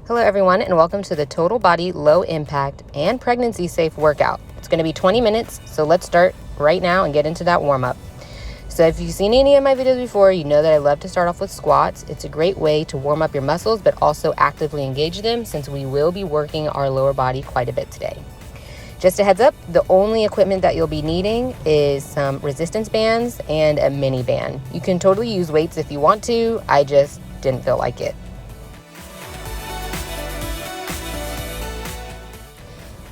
Hello everyone, and welcome to the Total Body Low Impact and Pregnancy Safe Workout. It's going to be 20 minutes, so let's start right now and get into that warm-up. So if you've seen any of my videos before, you know that I love to start off with squats. It's a great way to warm up your muscles, but also actively engage them since we will be working our lower body quite a bit today. Just a heads up, the only equipment that you'll be needing is some resistance bands and a mini band. You can totally use weights if you want to, I just didn't feel like it.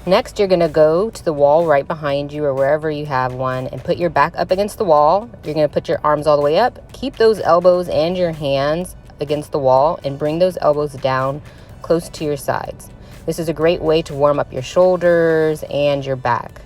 Next, you're going to go to the wall right behind you or wherever you have one and put your back up against the wall. You're going to put your arms all the way up. Keep those elbows and your hands against the wall and bring those elbows down close to your sides. This is a great way to warm up your shoulders and your back.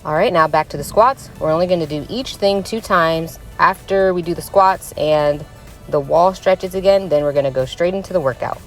All right, now back to the squats. We're only going to do each thing 2 times. After we do the squats and the wall stretches again, then we're going to go straight into the workout.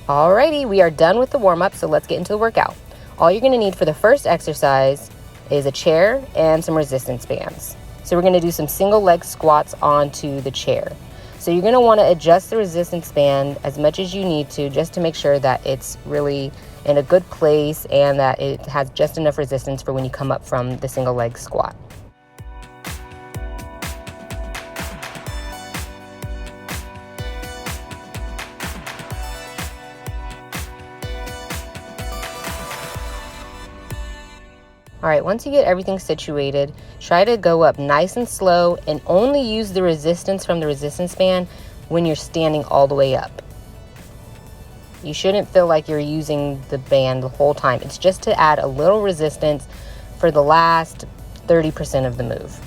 Alrighty, we are done with the warm-up, so let's get into the workout. All you're going to need for the first exercise is a chair and some resistance bands. So we're going to do some single leg squats onto the chair. So you're going to want to adjust the resistance band as much as you need to just to make sure that it's really in a good place and that it has just enough resistance for when you come up from the single leg squat. All right, once you get everything situated, try to go up nice and slow and only use the resistance from the resistance band when you're standing all the way up. You shouldn't feel like you're using the band the whole time. It's just to add a little resistance for the last 30% of the move.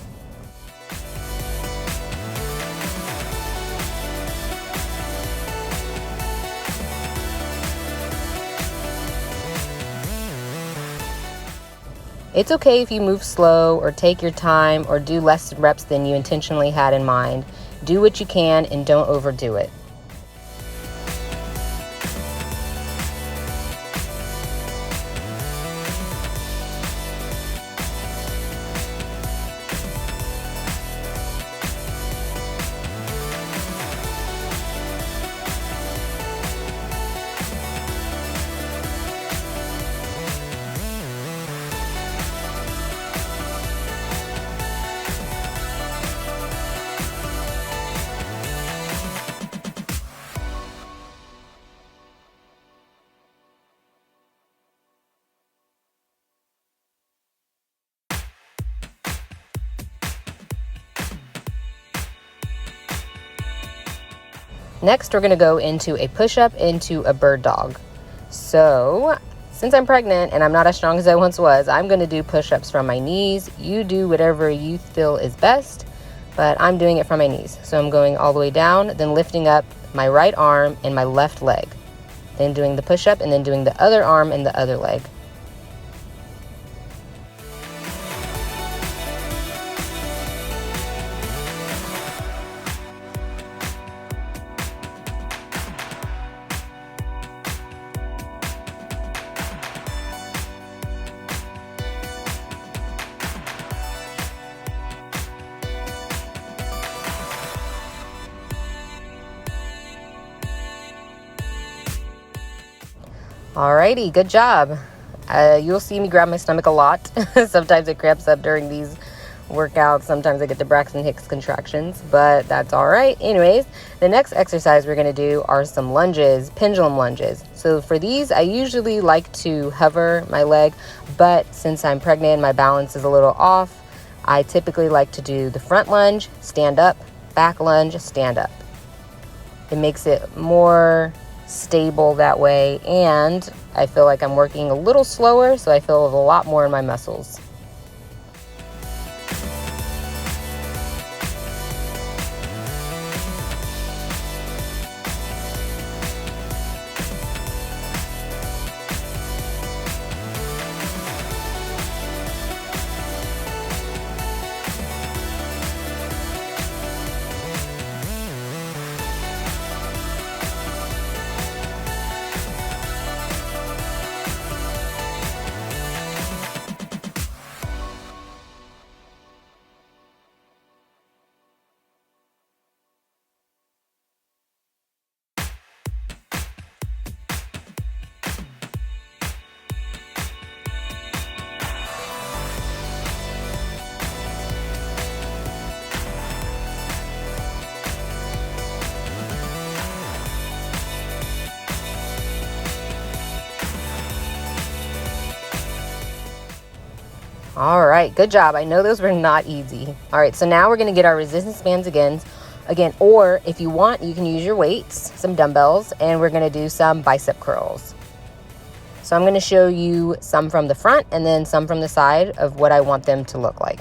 It's okay if you move slow or take your time or do less reps than you intentionally had in mind. Do what you can and don't overdo it. Next, we're going to go into a push-up into a bird dog. So, since I'm pregnant and I'm not as strong as I once was, I'm going to do push-ups from my knees. You do whatever you feel is best, but I'm doing it from my knees. So I'm going all the way down, then lifting up my right arm and my left leg. Then doing the push-up and then doing the other arm and the other leg. Alrighty, good job. You'll see me grab my stomach a lot. Sometimes it cramps up during these workouts. Sometimes I get the Braxton Hicks contractions, but that's all right. Anyways, the next exercise we're going to do are some lunges, pendulum lunges. So for these, I usually like to hover my leg, but since I'm pregnant, my balance is a little off. I typically like to do the front lunge, stand up, back lunge, stand up. It makes it more stable that way, and I feel like I'm working a little slower, so I feel a lot more in my muscles. All right, good job. I know those were not easy. All right, so now we're going to get our resistance bands again, or if you want, you can use your weights, some dumbbells, and we're going to do some bicep curls. So I'm going to show you some from the front and then some from the side of what I want them to look like.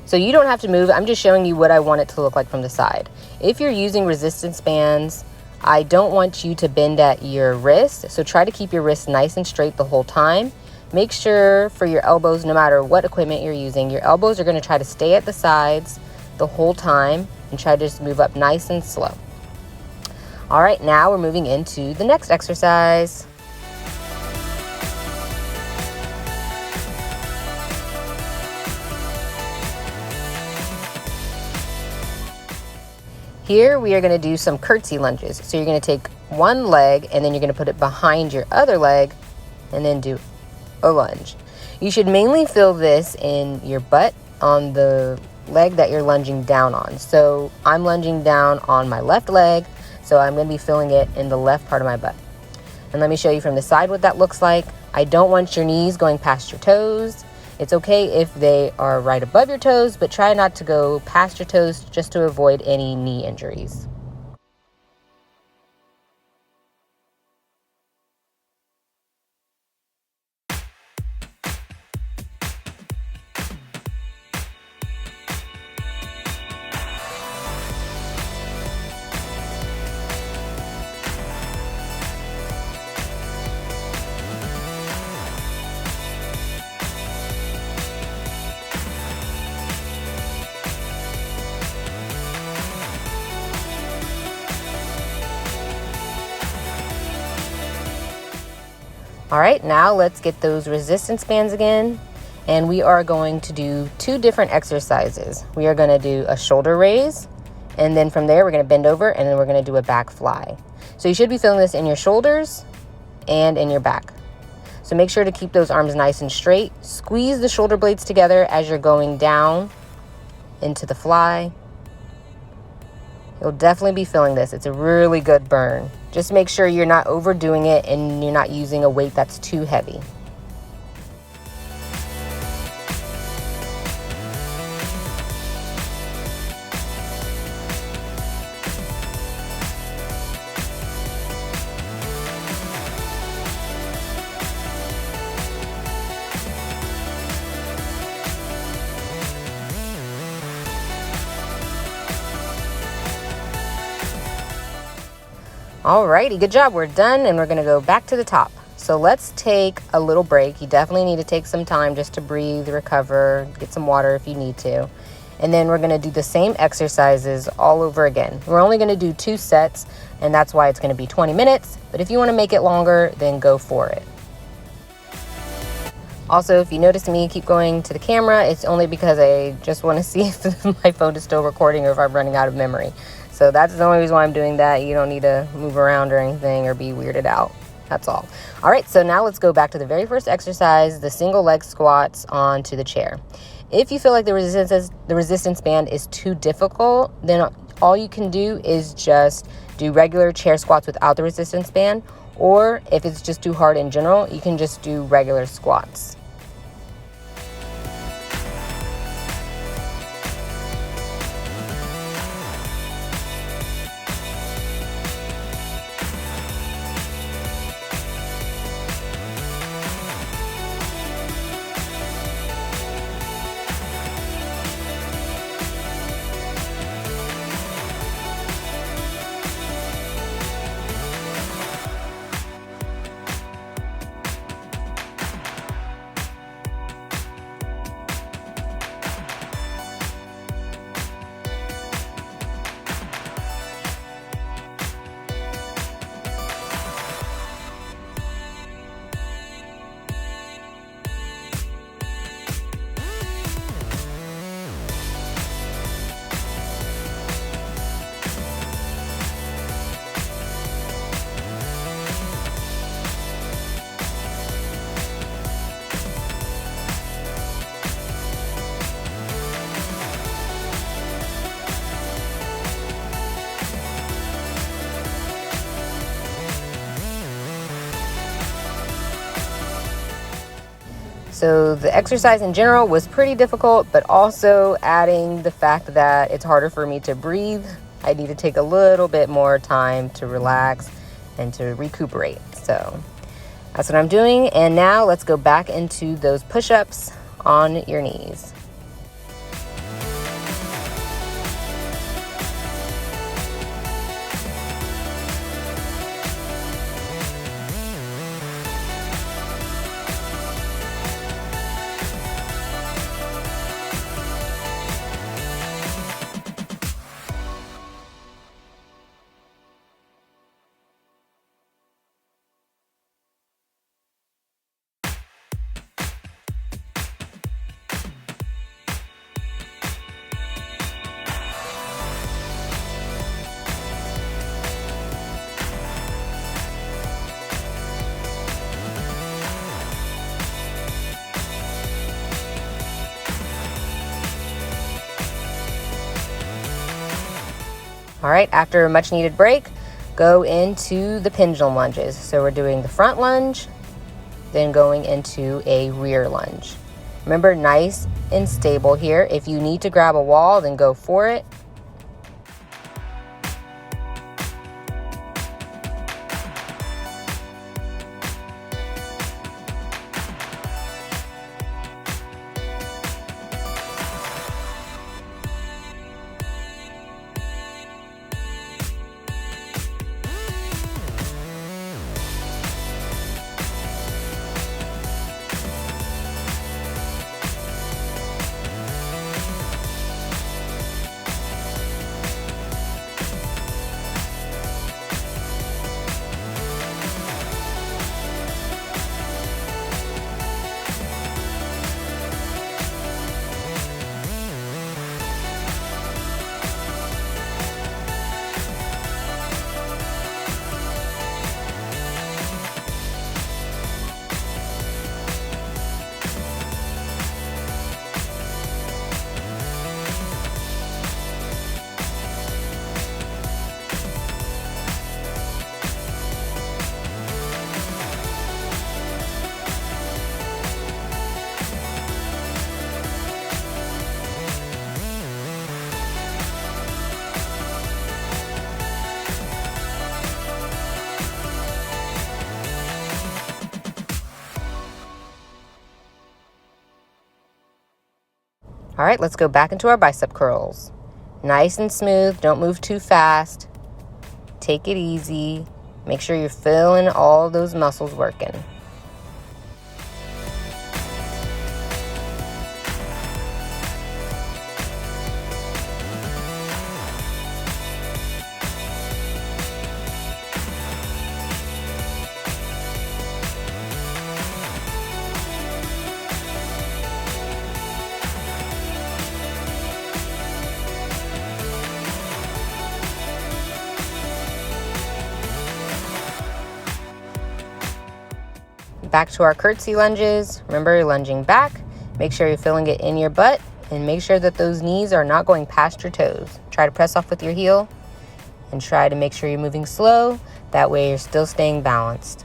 So you don't have to move. I'm just showing you what I want it to look like from the side. If you're using resistance bands, I don't want you to bend at your wrist. So try to keep your wrist nice and straight the whole time. Make sure for your elbows, no matter what equipment you're using, your elbows are going to try to stay at the sides the whole time and try to just move up nice and slow. All right, now we're moving into the next exercise. Here we are going to do some curtsy lunges. So you're going to take one leg and then you're going to put it behind your other leg and then do a lunge. You should mainly feel this in your butt on the leg that you're lunging down on. So I'm lunging down on my left leg, so I'm going to be feeling it in the left part of my butt. And let me show you from the side what that looks like. I don't want your knees going past your toes. It's okay if they are right above your toes, but try not to go past your toes just to avoid any knee injuries. All right, now let's get those resistance bands again. And we are going to do two different exercises. We are going to do a shoulder raise, and then from there we're going to bend over, and then we're going to do a back fly. So you should be feeling this in your shoulders and in your back. So make sure to keep those arms nice and straight. Squeeze the shoulder blades together as you're going down into the fly. You'll definitely be feeling this. It's a really good burn. Just make sure you're not overdoing it and you're not using a weight that's too heavy. Alrighty, good job. We're done and we're gonna go back to the top. So let's take a little break. You definitely need to take some time just to breathe, recover, get some water if you need to. And then we're going to do the same exercises all over again. We're only going to do 2 sets, and that's why it's going to be 20 minutes. But if you want to make it longer, then go for it. Also, if you notice me keep going to the camera, it's only because I just want to see if my phone is still recording or if I'm running out of memory. So that's the only reason why I'm doing that. You don't need to move around or anything or be weirded out. That's all. All right, so now let's go back to the very first exercise, the single leg squats onto the chair. If you feel like the resistance band is too difficult, then all you can do is just do regular chair squats without the resistance band. Or if it's just too hard in general, you can just do regular squats. So the exercise in general was pretty difficult, but also adding the fact that it's harder for me to breathe. I need to take a little bit more time to relax and to recuperate. So that's what I'm doing. And now let's go back into those push-ups on your knees. All right, after a much needed break, go into the pendulum lunges. So we're doing the front lunge, then going into a rear lunge. Remember, nice and stable here. If you need to grab a wall, then go for it. All right, let's go back into our bicep curls. Nice and smooth, don't move too fast. Take it easy. Make sure you're feeling all those muscles working. back to our curtsy lunges. Remember, you're lunging back. Make sure you're feeling it in your butt, and make sure that those knees are not going past your toes. Try to press off with your heel and try to make sure you're moving slow. That way you're still staying balanced.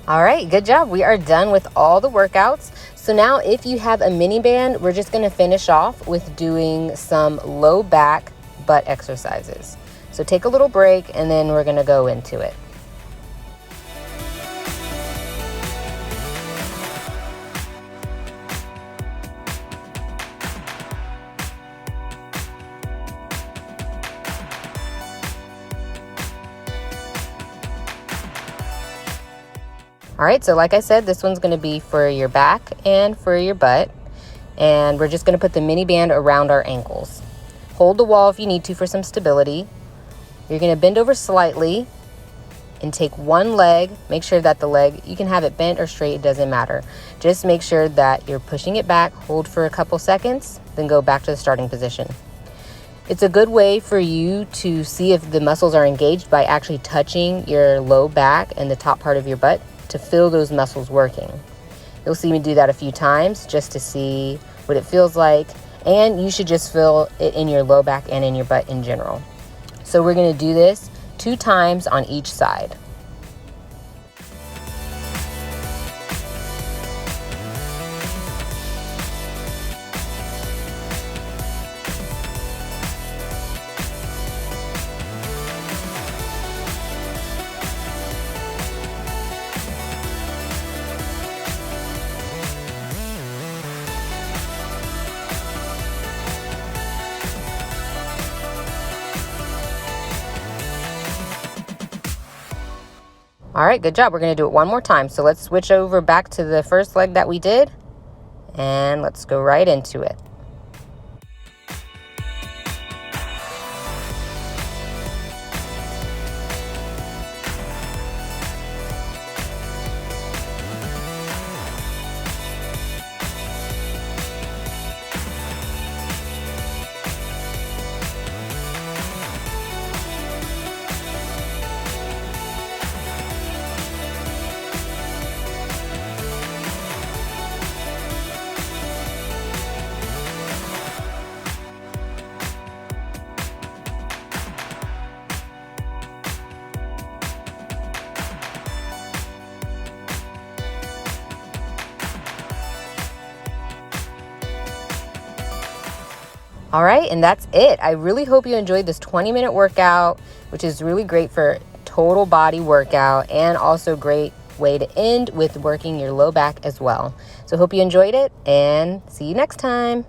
All right, good job. We are done with all the workouts. So now if you have a mini band, we're just gonna finish off with doing some low back butt exercises. So take a little break and then we're gonna go into it. All right, so like I said, this one's gonna be for your back and for your butt. And we're just gonna put the mini band around our ankles. Hold the wall if you need to for some stability. You're gonna bend over slightly and take one leg. Make sure that the leg, you can have it bent or straight, it doesn't matter. Just make sure that you're pushing it back, hold for a couple seconds, then go back to the starting position. It's a good way for you to see if the muscles are engaged by actually touching your low back and the top part of your butt to feel those muscles working. You'll see me do that a few times just to see what it feels like, and you should just feel it in your low back and in your butt in general. So we're gonna do this 2 times on each side. All right, good job. We're gonna do it one more time. So let's switch over back to the first leg that we did, and let's go right into it. All right, and that's it. I really hope you enjoyed this 20-minute workout, which is really great for total body workout and also great way to end with working your low back as well. So hope you enjoyed it and see you next time.